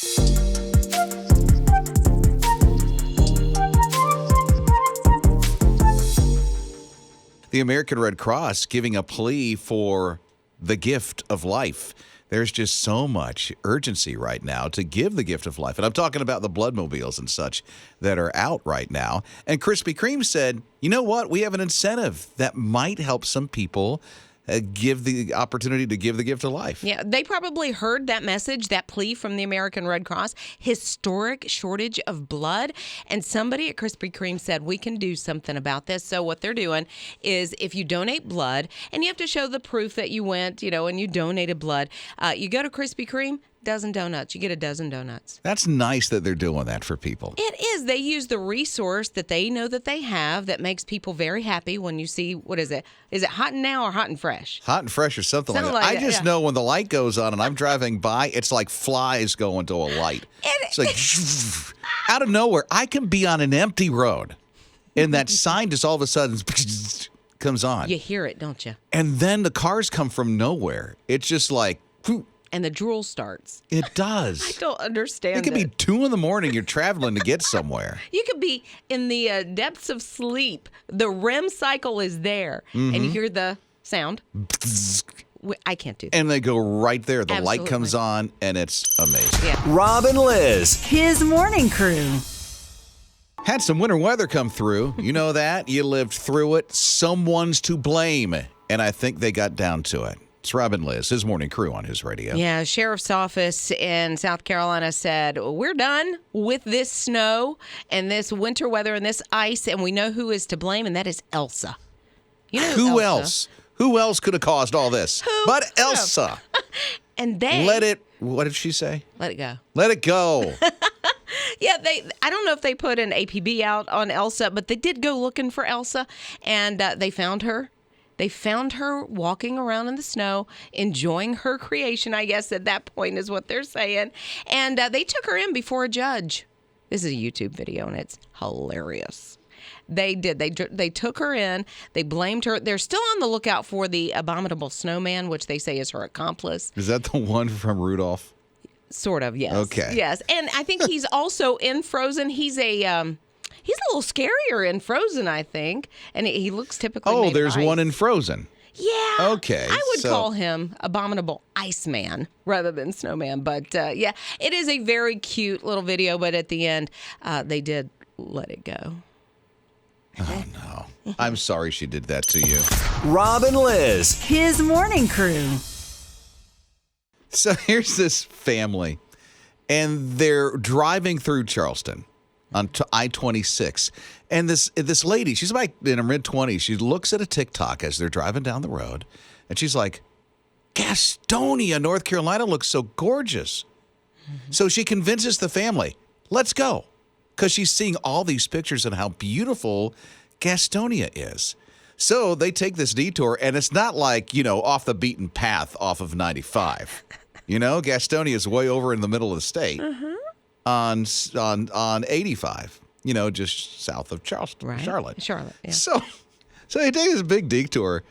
The American Red Cross giving a plea for the gift of life. There's just so much urgency right now to give the gift of life. And I'm talking about the bloodmobiles and such that are out right now. And Krispy Kreme said, you know what? We have an incentive that might help some people give the opportunity to give the gift of life. Yeah, they probably heard that message, that plea from the American Red Cross, historic shortage of blood. And somebody at Krispy Kreme said, we can do something about this. So what they're doing is if you donate blood, and you have to show the proof that you went, and you donated blood, you go to Krispy Kreme, dozen donuts. You get a dozen donuts. That's nice that they're doing that for people. It is. They use the resource that they know that they have that makes people very happy when you see, what is it? Is it Hot and Now or Hot and Fresh? Hot and Fresh or something like that. I just know when the light goes on and I'm driving by, it's like flies going to a light. It's like out of nowhere. I can be on an empty road and that sign just all of a sudden comes on. You hear it, don't you? And then the cars come from nowhere. It's just like... And the drool starts. It does. I don't understand it. It could be 2 a.m. You're traveling to get somewhere. You could be in the depths of sleep. The REM cycle is there. Mm-hmm. And you hear the sound. I can't do that. And they go right there. The light comes on, and it's amazing. Yeah. Rob and Liz, his morning crew. Had some winter weather come through. You know that. You lived through it. Someone's to blame. And I think they got down to it. It's Rob and Liz, his morning crew on his radio. Yeah, Sheriff's Office in South Carolina said, we're done with this snow and this winter weather and this ice, and we know who is to blame, and that is Elsa. You know who Elsa. else? Who else could have caused all this? But Elsa. And they... What did she say? Let it go. Let it go. Yeah, I don't know if they put an APB out on Elsa, but they did go looking for Elsa, and they found her. They found her walking around in the snow, enjoying her creation, I guess at that point is what they're saying. And they took her in before a judge. This is a YouTube video, and it's hilarious. They did. They took her in. They blamed her. They're still on the lookout for the abominable snowman, which they say is her accomplice. Is that the one from Rudolph? Sort of, yes. Okay. Yes, and I think he's also in Frozen. He's a little scarier in Frozen, I think, and he looks typically. Oh, made there's of ice. one in Frozen. Yeah. Okay. I would call him Abominable Iceman rather than Snowman, but yeah, it is a very cute little video. But at the end, they did let it go. Oh no! I'm sorry she did that to you. Rob and Liz, his morning crew. So here's this family, and they're driving through Charleston on I-26. And this lady, she's about in her mid-20s. She looks at a TikTok as they're driving down the road, and she's like, Gastonia, North Carolina looks so gorgeous. Mm-hmm. So she convinces the family, let's go, because she's seeing all these pictures of how beautiful Gastonia is. So they take this detour, and it's not like, off the beaten path off of 95. Gastonia is way over in the middle of the state. Mm-hmm. On 85, just south of Charleston, right. Charlotte, yeah. So they take this big detour,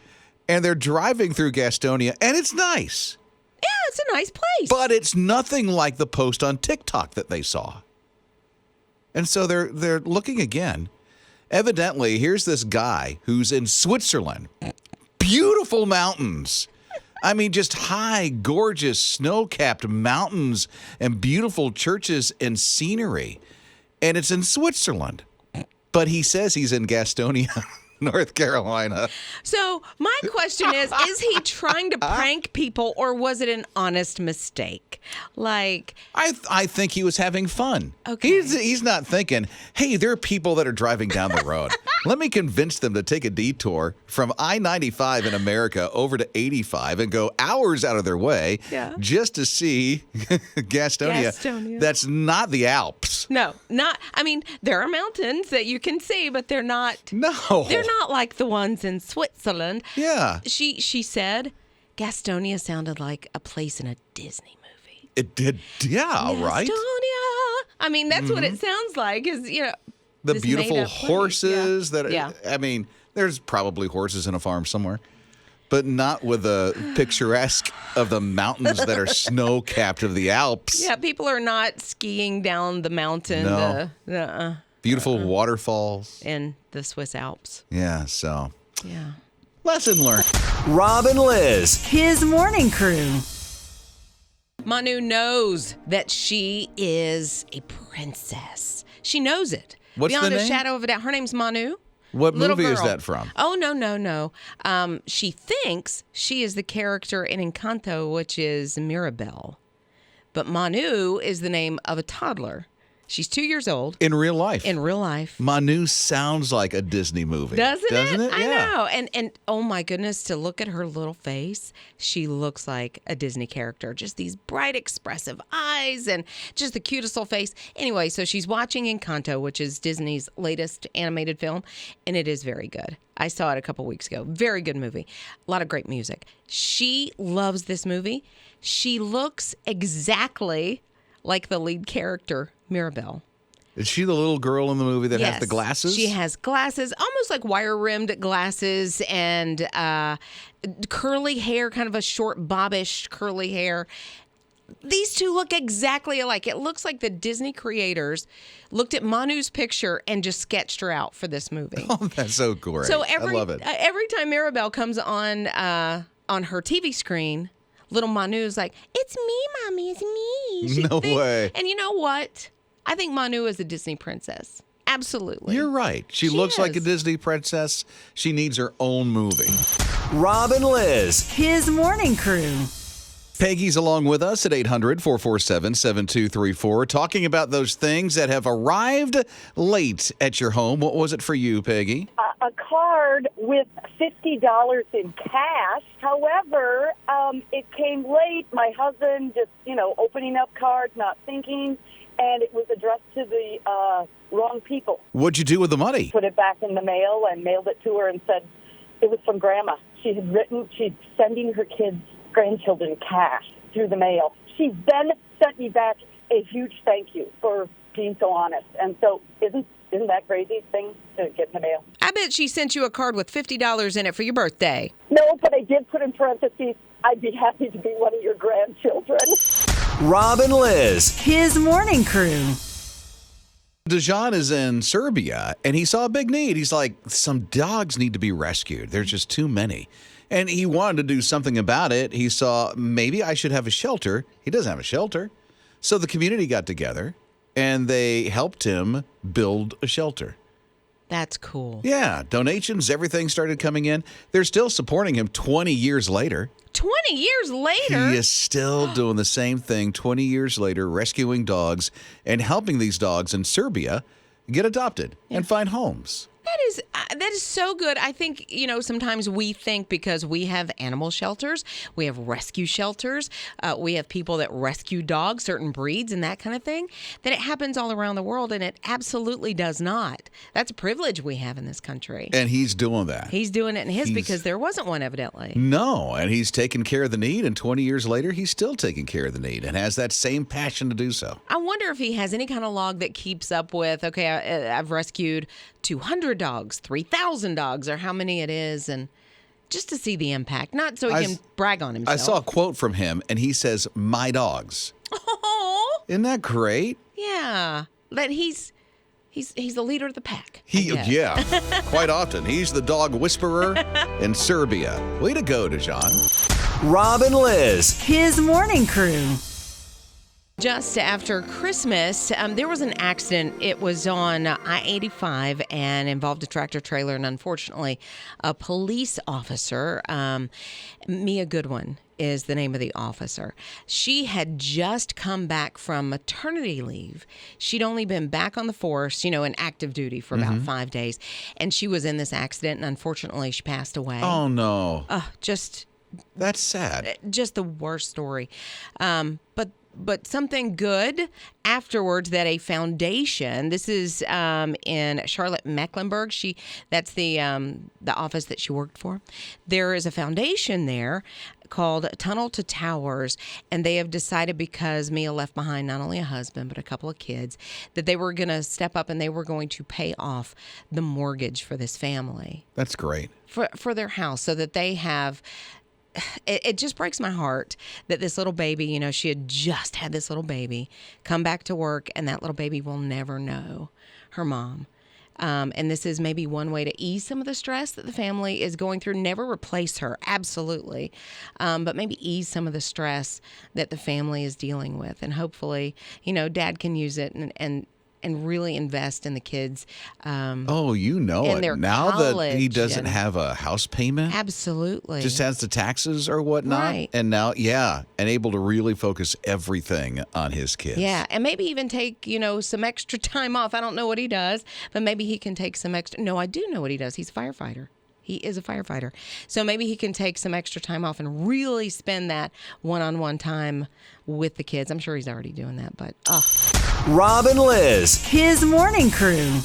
and they're driving through Gastonia, and it's nice. Yeah, it's a nice place. But it's nothing like the post on TikTok that they saw. And so they're looking again. Evidently, here's this guy who's in Switzerland. Beautiful mountains. I mean, just high, gorgeous, snow-capped mountains and beautiful churches and scenery. And it's in Switzerland. But he says he's in Gastonia, North Carolina. So my question is he trying to prank people, or was it an honest mistake? Like, I think he was having fun. Okay. He's not thinking, hey, there are people that are driving down the road. Let me convince them to take a detour from I-95 in America over to 85 and go hours out of their way just to see Gastonia. That's not the Alps. No, there are mountains that you can see, but they're not. No. They're not like the ones in Switzerland. Yeah. She said Gastonia sounded like a place in a Disney movie. It did. Yeah, Gastonia. right. I mean, that's what it sounds like, is, the beautiful horses there's probably horses in a farm somewhere. But not with the picturesque of the mountains that are snow-capped of the Alps. Yeah, people are not skiing down the mountain. No. Beautiful waterfalls. In the Swiss Alps. Yeah, so. Yeah. Lesson learned. Rob and Liz, his morning crew. Manu knows that she is a princess. She knows it. What's Beyond the a name? shadow of a doubt. Her name's Manu. What Little movie is girl. that from? Oh, no. She thinks she is the character in Encanto, which is Mirabelle. But Manu is the name of a toddler. She's 2 years old. In real life. In real life. Manu sounds like a Disney movie. Doesn't it? I Yeah. know. And oh my goodness, to look at her little face, she looks like a Disney character. Just these bright, expressive eyes and just the cutest little face. Anyway, so she's watching Encanto, which is Disney's latest animated film, and it is very good. I saw it a couple weeks ago. Very good movie. A lot of great music. She loves this movie. She looks exactly like the lead character, Mirabelle. Is she the little girl in the movie that has the glasses? She has glasses, almost like wire-rimmed glasses and curly hair, kind of a short bobbish curly hair. These two look exactly alike. It looks like the Disney creators looked at Manu's picture and just sketched her out for this movie. Oh, that's so great. So I love it. every time Mirabelle comes on her TV screen, little Manu's like, "It's me, Mommy, it's me." No way. And you know what? I think Manu is a Disney princess. Absolutely. You're right. She looks like a Disney princess. She needs her own movie. Rob and Liz, his morning crew. Peggy's along with us at 800-447-7234, talking about those things that have arrived late at your home. What was it for you, Peggy? A card with $50 in cash. However, it came late. My husband just, opening up cards, not thinking, and it was addressed to the wrong people. What'd you do with the money? Put it back in the mail and mailed it to her and said it was from Grandma. She's sending her grandchildren cash through the mail. She then sent me back a huge thank you for being so honest. And so isn't that crazy thing to get in the mail? I bet she sent you a card with $50 in it for your birthday. No, but I did put in parentheses, I'd be happy to be one of your grandchildren. Rob and Liz, his morning crew. Dejan is in Serbia, and he saw a big need. He's like, some dogs need to be rescued. There's just too many. And he wanted to do something about it. He saw, maybe I should have a shelter. He doesn't have a shelter. So the community got together, and they helped him build a shelter. That's cool. Yeah, donations, everything started coming in. They're still supporting him 20 years later. 20 years later? He is still doing the same thing 20 years later, rescuing dogs and helping these dogs in Serbia get adopted and find homes. That is so good. I think, sometimes we think because we have animal shelters, we have rescue shelters, we have people that rescue dogs, certain breeds and that kind of thing, that it happens all around the world, and it absolutely does not. That's a privilege we have in this country. And he's doing that. He's doing it in his because there wasn't one, evidently. No, and he's taking care of the need, and 20 years later, he's still taking care of the need and has that same passion to do so. I wonder if he has any kind of log that keeps up with, okay, I've rescued 200 dogs, 3,000 dogs, or how many it is, and just to see the impact, not so he can brag on himself. I saw a quote from him, and he says, "My dogs." Oh, Isn't that great? yeah. That he's the leader of the pack. Yeah, quite often. He's the dog whisperer in Serbia. Way to go, Dejan. Rob and Liz, his morning crew. Just after Christmas, there was an accident. It was on I-85 and involved a tractor trailer, and unfortunately, a police officer, Mia Goodwin is the name of the officer. She had just come back from maternity leave. She'd only been back on the force, in active duty for about 5 days, and she was in this accident, and unfortunately, she passed away. Oh, no. Just That's sad. Just the worst story. But but something good afterwards that a foundation, this is in Charlotte Mecklenburg. That's the office that she worked for. There is a foundation there called Tunnel to Towers, and they have decided, because Mia left behind not only a husband but a couple of kids, that they were going to step up and they were going to pay off the mortgage for this family. That's great. For their house, so that they have... It just breaks my heart that this little baby, she had just had this little baby come back to work, and that little baby will never know her mom. And this is maybe one way to ease some of the stress that the family is going through. Never replace her, absolutely. But maybe ease some of the stress that the family is dealing with. And hopefully, Dad can use it and really invest in the kids. In their now college that he doesn't have a house payment. Absolutely. Just has the taxes or whatnot. Right. And now, and able to really focus everything on his kids. Yeah, and maybe even take, some extra time off. I don't know what he does, but maybe he can take some extra. No, I do know what he does. He's a firefighter. He is a firefighter. So maybe he can take some extra time off and really spend that one-on-one time with the kids. I'm sure he's already doing that, but Rob and Liz, His morning crew.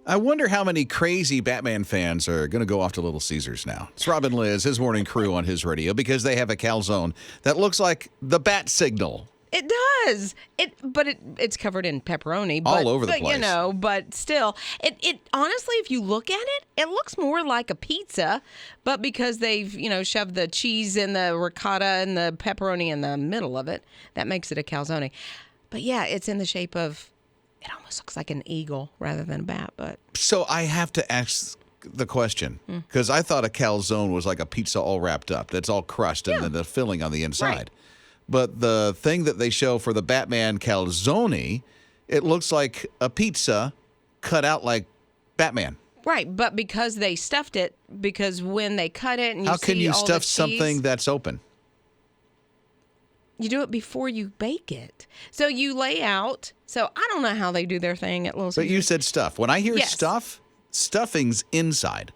I wonder how many crazy Batman fans are going to go off to Little Caesars now. It's Rob and Liz, his morning crew on his radio, because they have a calzone that looks like the bat signal. it does. It's covered in pepperoni. All over the place. But still, it honestly, if you look at it, it looks more like a pizza, but because they've, shoved the cheese and the ricotta and the pepperoni in the middle of it, that makes it a calzone. But yeah, it's in the shape of, it almost looks like an eagle rather than a bat. But so I have to ask the question, because I thought a calzone was like a pizza all wrapped up. That's all crushed and then the filling on the inside. Right. But the thing that they show for the Batman calzone, it looks like a pizza cut out like Batman. Right, but because they stuffed it, because when they cut it and how can you all stuff the cheese, something that's open? You do it before you bake it. So you lay out. So I don't know how they do their thing at Little Caesars. But you said stuff. When I hear Yes. stuff, stuffing's inside,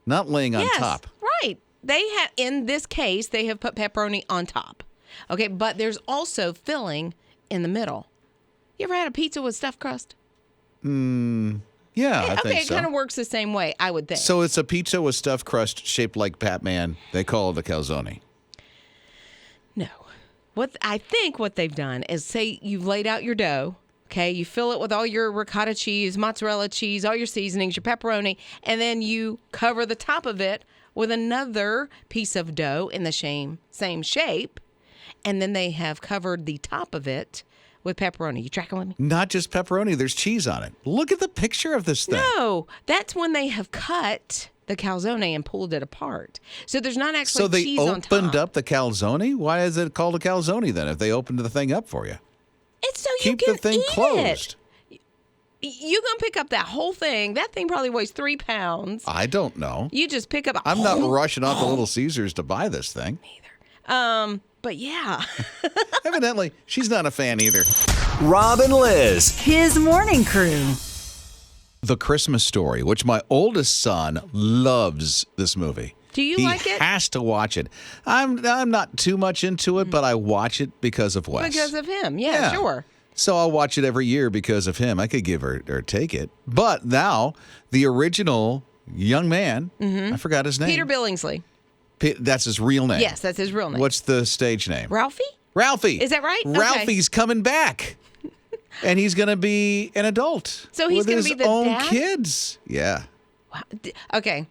not laying on Yes, top. right. They have, in this case, they have put pepperoni on top. Okay, but there's also filling in the middle. You ever had a pizza with stuffed crust? Yeah, I think it so. kind of works the same way, I would think. So it's a pizza with stuffed crust shaped like Batman. They call it a calzone. No. I think what they've done is, say you've laid out your dough, okay? You fill it with all your ricotta cheese, mozzarella cheese, all your seasonings, your pepperoni, and then you cover the top of it with another piece of dough in the same shape, and then they have covered the top of it with pepperoni. You tracking with me? Not just pepperoni, there's cheese on it. Look at the picture of this thing. No, that's when they have cut the calzone and pulled it apart. So there's not actually So they cheese on top. opened up the calzone? Why is it called a calzone then if they opened the thing up for you? It's so Keep you can the thing eat closed. It. You gonna pick up that whole thing. That thing probably weighs 3 pounds. I don't know. You just pick up a I'm not whole- rushing off to Little Caesars to buy this thing. But yeah. Evidently, she's not a fan either. Rob and Liz. His morning crew. The Christmas Story, which my oldest son loves this movie. Do you like it? He has to watch it. I'm not too much into it, but I watch it because of Wes. Because of him. Yeah, sure. So I'll watch it every year because of him. I could give or take it. But now, the original young man, I forgot his name. Peter Billingsley. That's his real name. Yes, that's his real name. What's the stage name? Ralphie? Ralphie. Is that right? Okay. Ralphie's coming back. And he's going to be an adult. So he's with gonna his be the own dad? kids. Yeah. Wow. Okay.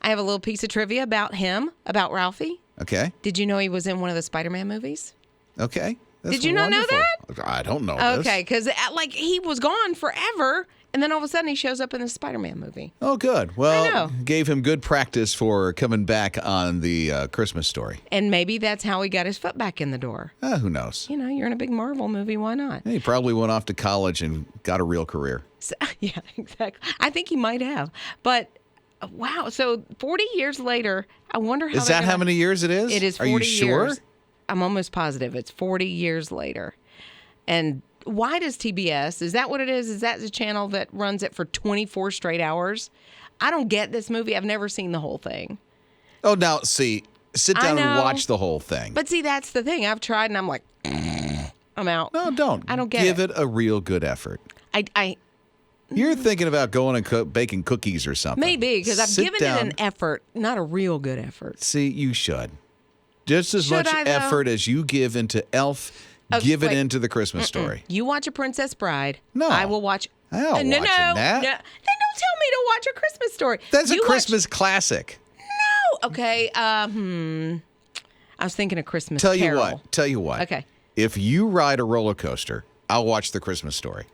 I have a little piece of trivia about him, about Ralphie. Okay. Did you know he was in one of the Spider-Man movies? Okay. That's Did you not know wonderful. I don't know this. Okay, because he was gone forever, and then all of a sudden he shows up in the Spider-Man movie. Oh, good. Well, I know. gave him good practice for coming back on the Christmas Story. And maybe that's how he got his foot back in the door. Who knows? You're in a big Marvel movie. Why not? He probably went off to college and got a real career. So, yeah, exactly. I think he might have. But, wow. So 40 years later, I wonder how Is they're that how gonna- many years it is? It is 40 Are you sure? years. I'm almost positive. It's 40 years later. And why does TBS, is that what it is? Is that the channel that runs it for 24 straight hours? I don't get this movie. I've never seen the whole thing. Oh, now, see, sit I down and know. watch the whole thing. But see, that's the thing. I've tried and I'm like, I'm out. No, don't. I don't get Give it. it a real good effort. I You're thinking about going and baking cookies or something. maybe because I've Sit given down. it an effort, not a real good effort. See, you should. Just as Should much I, though? effort as you give into Elf, give it wait. into The Christmas Story. You watch A Princess Bride. No. I will watch. I don't no, watching no, that. no. Then don't tell me to watch A Christmas Story. That's You a Christmas classic. Watch, okay. I was thinking of Christmas Tell you Carol. what. Okay. If you ride a roller coaster, I'll watch The Christmas Story.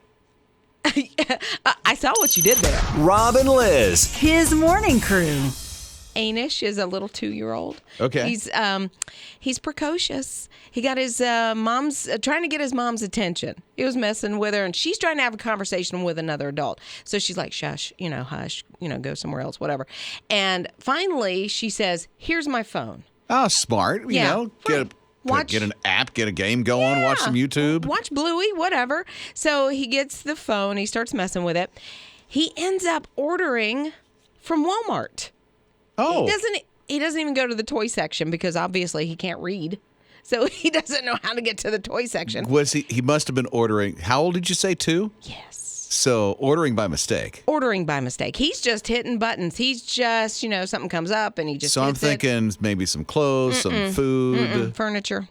I saw what you did there. Rob and Liz. His morning crew. Anish is a little 2-year-old. Okay. He's precocious. He got his mom's trying to get his mom's attention. He was messing with her, and she's trying to have a conversation with another adult. So she's like, "Shush, hush, go somewhere else, whatever." And finally, she says, "Here's my phone. Oh, smart. Yeah, right. Get an app, get a game going, watch some YouTube. Watch Bluey, whatever." So he gets the phone. He starts messing with it. He ends up ordering from Walmart. Oh. He doesn't even go to the toy section because obviously he can't read. So he doesn't know how to get to the toy section. He must have been ordering. How old did you say, 2? Yes. So ordering by mistake. Ordering by mistake. He's just hitting buttons. He's just, something comes up and he just So I'm hits it. thinking maybe some clothes, some food. Furniture.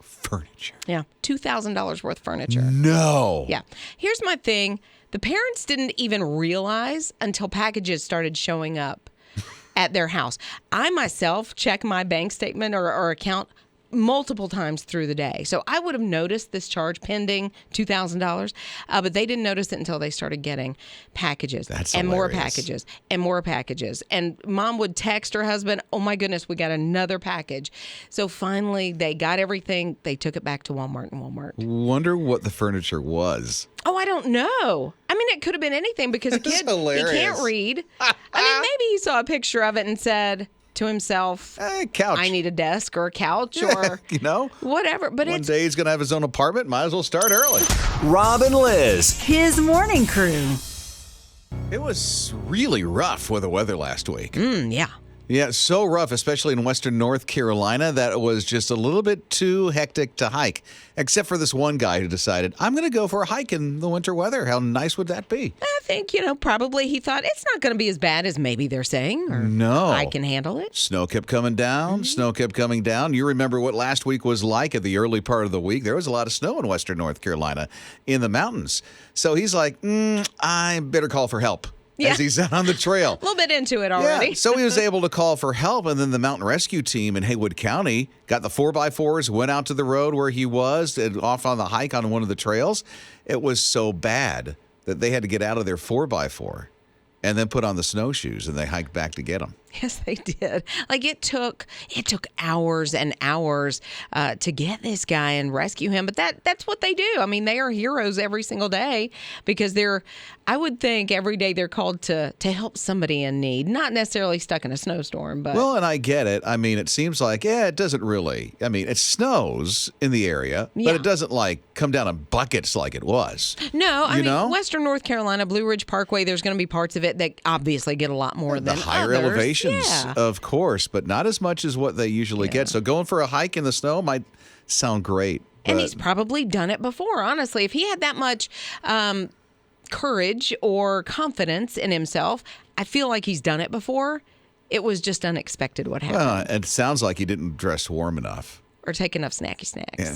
Furniture. Yeah. $2,000 worth of furniture. No. Yeah. Here's my thing. The parents didn't even realize until packages started showing up at their house. I myself check my bank statement or account multiple times through the day. So I would have noticed this charge pending $2,000, but they didn't notice it until they started getting packages. That's and more hilarious. packages and more packages. And mom would text her husband, "Oh my goodness, we got another package." So finally they got everything. They took it back to Walmart, and Walmart. Wonder what the furniture was. Oh, I don't know. I mean, it could have been anything because a This is kid, he hilarious. can't read. I mean, maybe he saw a picture of it and said to himself, Couch. "I need a desk or a couch or whatever." But One it's day he's going to have his own apartment. Might as well start early. Rob and Liz. His morning crew. It was really rough with the weather last week. yeah. Yeah, so rough, especially in western North Carolina, that it was just a little bit too hectic to hike. Except for this one guy who decided, I'm going to go for a hike in the winter weather. How nice would that be? I think, probably he thought it's not going to be as bad as maybe they're saying. Or No. I can handle it. Snow kept coming down. Snow kept coming down. You remember what last week was like at the early part of the week. There was a lot of snow in western North Carolina in the mountains. So he's like, I better call for help. Yeah. As he's out on the trail. A little bit into it already. Yeah, so he was able to call for help, and then the mountain rescue team in Haywood County got the 4x4s, went out to the road where he was, and off on the hike on one of the trails. It was so bad that they had to get out of their 4x4 and then put on the snowshoes, and they hiked back to get him. Yes, they did. Like it took hours and hours to get this guy and rescue him. But that's what they do. I mean, they are heroes every single day because I would think every day they're called to help somebody in need, not necessarily stuck in a snowstorm. But Well, and I get it. I mean, it seems like, it doesn't really. I mean, it snows in the area, Yeah. but it doesn't come down in buckets like it was. no, I You mean, know? Western North Carolina, Blue Ridge Parkway, there's going to be parts of it that obviously get a lot more The than higher others. elevations, Yeah. of course, but not as much as what they usually get. So going for a hike in the snow might sound great. And but- he's probably done it before, honestly. If he had that much courage or confidence in himself, I feel like he's done it before. It was just unexpected what happened. It sounds like he didn't dress warm enough. Or take enough snacky snacks. Yeah.